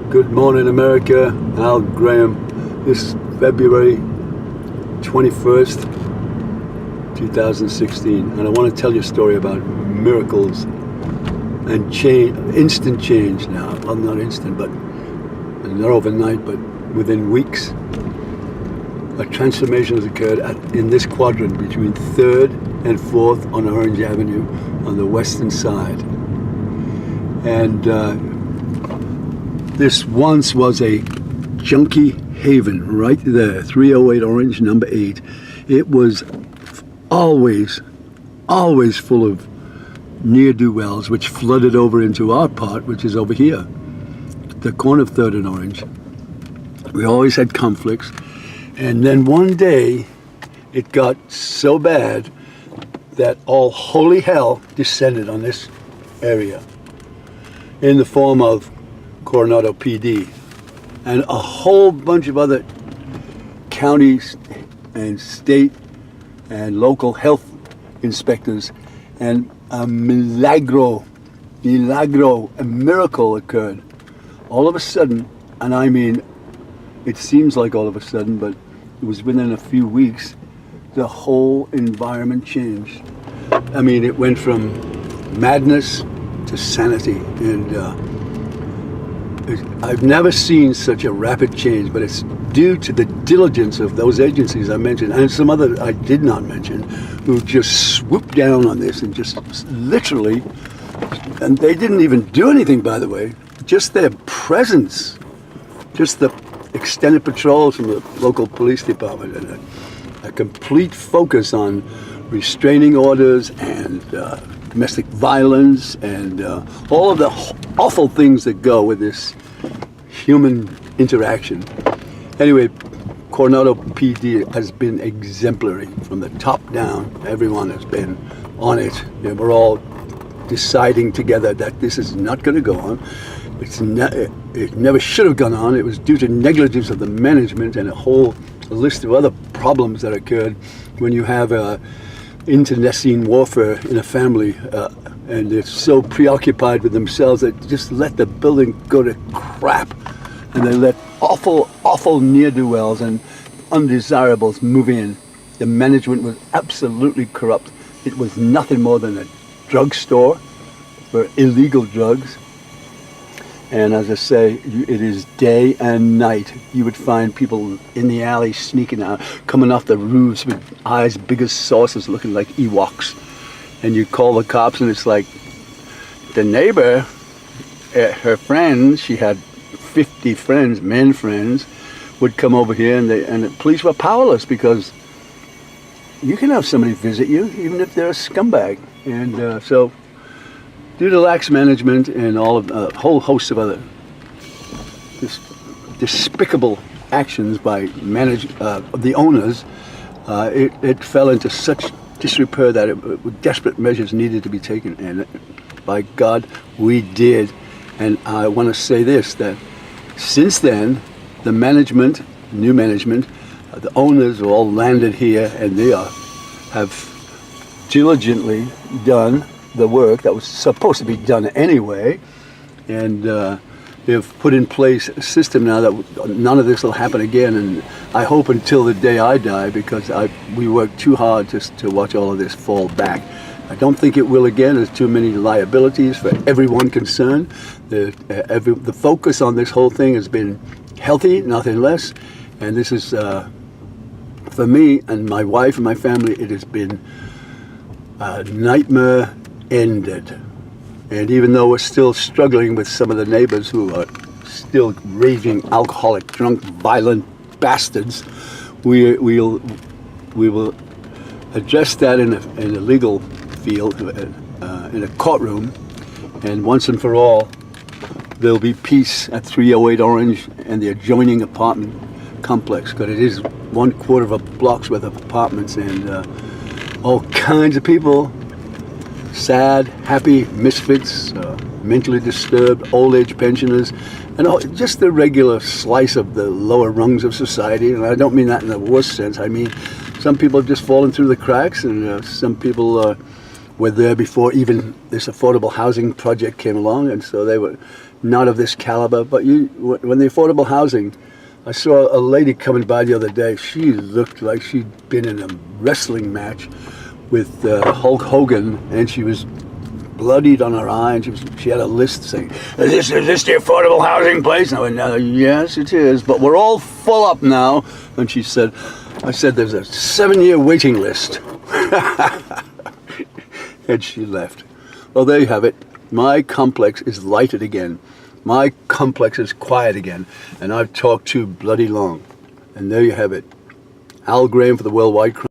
Good morning, America. Al Graham. This February 21st, 2016. And I want to tell you a story about miracles and change, instant change now. Well, not instant, but not overnight, but within weeks. A transformation has occurred in this quadrant between 3rd and 4th on Orange Avenue on the western side. And this once was a junkie haven right there, 308 Orange, number 8. It was always full of ne'er-do-wells, which flooded over into our part, which is over here, the corner of 3rd and Orange. We always had conflicts. And then one day, it got so bad that all holy hell descended on this area in the form of Coronado PD and a whole bunch of other counties and state and local health inspectors, and a milagro, a miracle occurred. All of a sudden, and I mean, it seems like all of a sudden, but it was within a few weeks, the whole environment changed. I mean, it went from madness to sanity, and I've never seen such a rapid change, but it's due to the diligence of those agencies I mentioned, and some other I did not mention, who just swooped down on this and just literally, and they didn't even do anything, by the way, just their presence, just the extended patrols from the local police department, and a complete focus on restraining orders and domestic violence and all of the awful things that go with this human interaction. Anyway, Coronado PD has been exemplary from the top down. Everyone has been on it, and we're all deciding together that this is not going to go on. It never should have gone on. It was due to negligence of the management and a whole list of other problems that occurred when you have internecine warfare in a family, and they're so preoccupied with themselves that just let the building go to crap, and they let awful ne'er-do-wells and undesirables move in. The management was absolutely corrupt. It was nothing more than a drugstore for illegal drugs. And as I say, it is day and night. You would find people in the alley sneaking out, coming off the roofs with eyes big as saucers, looking like Ewoks. And you call the cops, and it's like the neighbor, her friends, she had 50 friends, men friends, would come over here, and the police were powerless, because you can have somebody visit you, even if they're a scumbag. And so, due to lax management and all of a whole host of other despicable actions by the owners, it fell into such disrepair that desperate measures needed to be taken. And by God, we did. And I want to say this, that since then, the management, new management, the owners have all landed here, and they have diligently done the work that was supposed to be done anyway, and they've put in place a system now that none of this will happen again, and I hope until the day I die, because we worked too hard just to watch all of this fall back. I don't think it will again. There's too many liabilities for everyone concerned. The focus on this whole thing has been healthy, nothing less, and this is, for me and my wife and my family, it has been a nightmare ended. And even though we're still struggling with some of the neighbors who are still raging alcoholic, drunk, violent bastards, we will address that in a legal field, in a courtroom, and once and for all there'll be peace at 308 Orange and the adjoining apartment complex, because it is 1/4 of a block's worth of apartments, and all kinds of people, sad, happy, misfits, mentally disturbed, old age pensioners, and just the regular slice of the lower rungs of society. And I don't mean that in the worst sense. I mean, some people have just fallen through the cracks, and some people were there before even this affordable housing project came along, and so they were not of this caliber. But when the affordable housing, I saw a lady coming by the other day. She looked like she'd been in a wrestling match with Hulk Hogan, and she was bloodied on her eye, and she had a list saying, is this the affordable housing place? And I went, no, yes, it is, but we're all full up now. And she said, I said, there's a 7-year waiting list. And she left. Well, there you have it. My complex is lighted again. My complex is quiet again. And I've talked too bloody long. And there you have it. Al Graham for the Worldwide Crime.